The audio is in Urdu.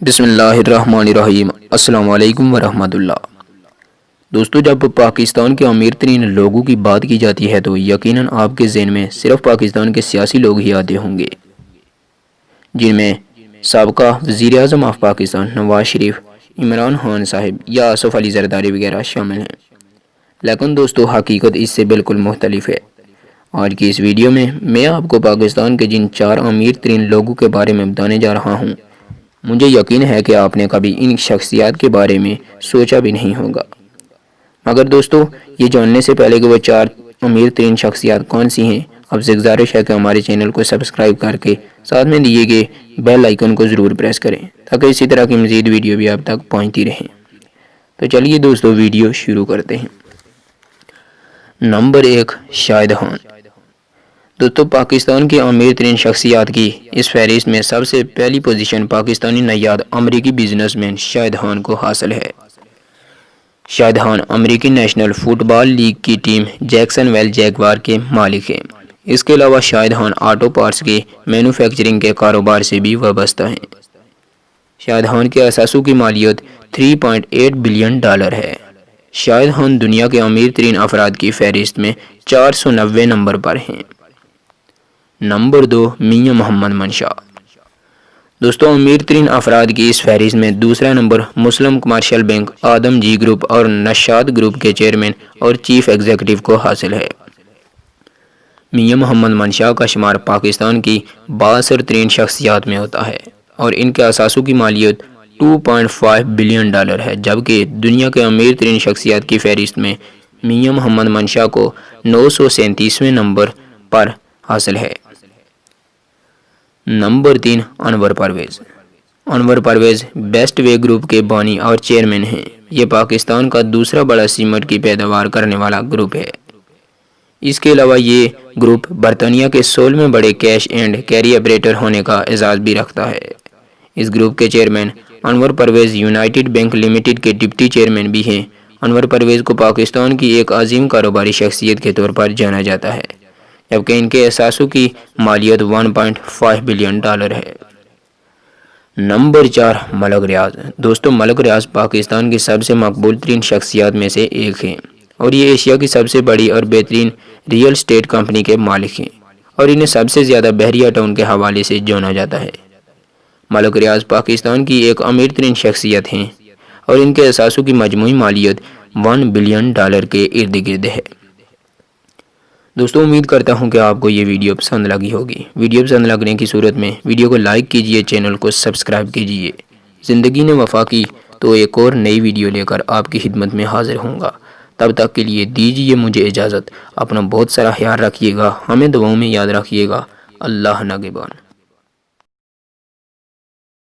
بسم اللہ الرحمن الرحیم۔ السلام علیکم ورحمۃ اللہ۔ دوستو، جب پاکستان کے امیر ترین لوگوں کی بات کی جاتی ہے تو یقیناً آپ کے ذہن میں صرف پاکستان کے سیاسی لوگ ہی آتے ہوں گے، جن میں سابقہ وزیر اعظم آف پاکستان نواز شریف، عمران خان صاحب یا آصف علی زرداری وغیرہ شامل ہیں۔ لیکن دوستو، حقیقت اس سے بالکل مختلف ہے۔ آج کی اس ویڈیو میں آپ کو پاکستان کے جن 4 امیر ترین لوگوں کے بارے میں بتانے جا رہا ہوں، مجھے یقین ہے کہ آپ نے کبھی ان شخصیات کے بارے میں سوچا بھی نہیں ہوگا۔ مگر دوستو، یہ جاننے سے پہلے کہ وہ 4 امیر ترین شخصیات کون سی ہیں، آپ سے گزارش ہے کہ ہمارے چینل کو سبسکرائب کر کے ساتھ میں دیے گئے بیل آئیکن کو ضرور پریس کریں تاکہ اسی طرح کی مزید ویڈیو بھی آپ تک پہنچتی رہیں۔ تو چلیے دوستو، ویڈیو شروع کرتے ہیں۔ نمبر 1، شاہد خان۔ دوستو، پاکستان کی امیر ترین شخصیات کی اس فہرست میں سب سے پہلی پوزیشن پاکستانی نیاد امریکی بزنس مین شاہد خان کو حاصل ہے۔ شاہد خان امریکی نیشنل فٹ بال لیگ کی ٹیم جیکسن ویل جیگوار کے مالک ہیں۔ اس کے علاوہ شاہد خان آٹو پارٹس کے مینوفیکچرنگ کے کاروبار سے بھی وابستہ ہیں۔ شاہد خان کے اثاثوں کی مالیت $3.8 بلین ہے۔ شاہد خان دنیا کے امیر ترین افراد کی فہرست میں 490 نمبر پر ہیں۔ نمبر 2، میاں محمد منشا۔ دوستو، امیر ترین افراد کی اس فہرست میں دوسرا نمبر مسلم کمرشل بینک آدم جی گروپ اور نشاط گروپ کے چیئرمین اور چیف ایگزیکٹو کو حاصل ہے۔ میاں محمد منشا کا شمار پاکستان کی بااثر ترین شخصیات میں ہوتا ہے اور ان کے اثاثوں کی مالیت $2.5 بلین ہے، جبکہ دنیا کے امیر ترین شخصیات کی فہرست میں میاں محمد منشا کو 937ویں نمبر پر حاصل ہے۔ نمبر 3، انور پرویز۔ انور پرویز بیسٹ وے گروپ کے بانی اور چیئرمین ہیں۔ یہ پاکستان کا دوسرا بڑا سیمنٹ کی پیداوار کرنے والا گروپ ہے۔ اس کے علاوہ یہ گروپ برطانیہ کے 16ویں بڑے کیش اینڈ کیری آپریٹر ہونے کا اعزاز بھی رکھتا ہے۔ اس گروپ کے چیئرمین انور پرویز یونائٹڈ بینک لمیٹڈ کے ڈپٹی چیئرمین بھی ہیں۔ انور پرویز کو پاکستان کی ایک عظیم کاروباری شخصیت کے طور پر جانا جاتا ہے، جبکہ ان کے اثاثوں کی مالیت $1.5 بلین ہے۔ نمبر 4، ملک ریاض۔ دوستو، ملک ریاض پاکستان کی سب سے مقبول ترین شخصیات میں سے ایک ہیں اور یہ ایشیا کی سب سے بڑی اور بہترین ریئل اسٹیٹ کمپنی کے مالک ہیں اور انہیں سب سے زیادہ بحریہ ٹاؤن کے حوالے سے جانا جاتا ہے۔ ملک ریاض پاکستان کی ایک امیر ترین شخصیت ہیں اور ان کے اثاثوں کی مجموعی مالیت $1 بلین کے ارد گرد ہے۔ دوستو، امید کرتا ہوں کہ آپ کو یہ ویڈیو پسند لگی ہوگی۔ ویڈیو پسند لگنے کی صورت میں ویڈیو کو لائک کیجئے، چینل کو سبسکرائب کیجئے۔ زندگی نے وفا کی تو ایک اور نئی ویڈیو لے کر آپ کی خدمت میں حاضر ہوں گا۔ تب تک کے لیے دیجئے مجھے اجازت۔ اپنا بہت سارا خیال رکھیے گا، ہمیں دعاؤں میں یاد رکھیے گا۔ اللہ نگہبان۔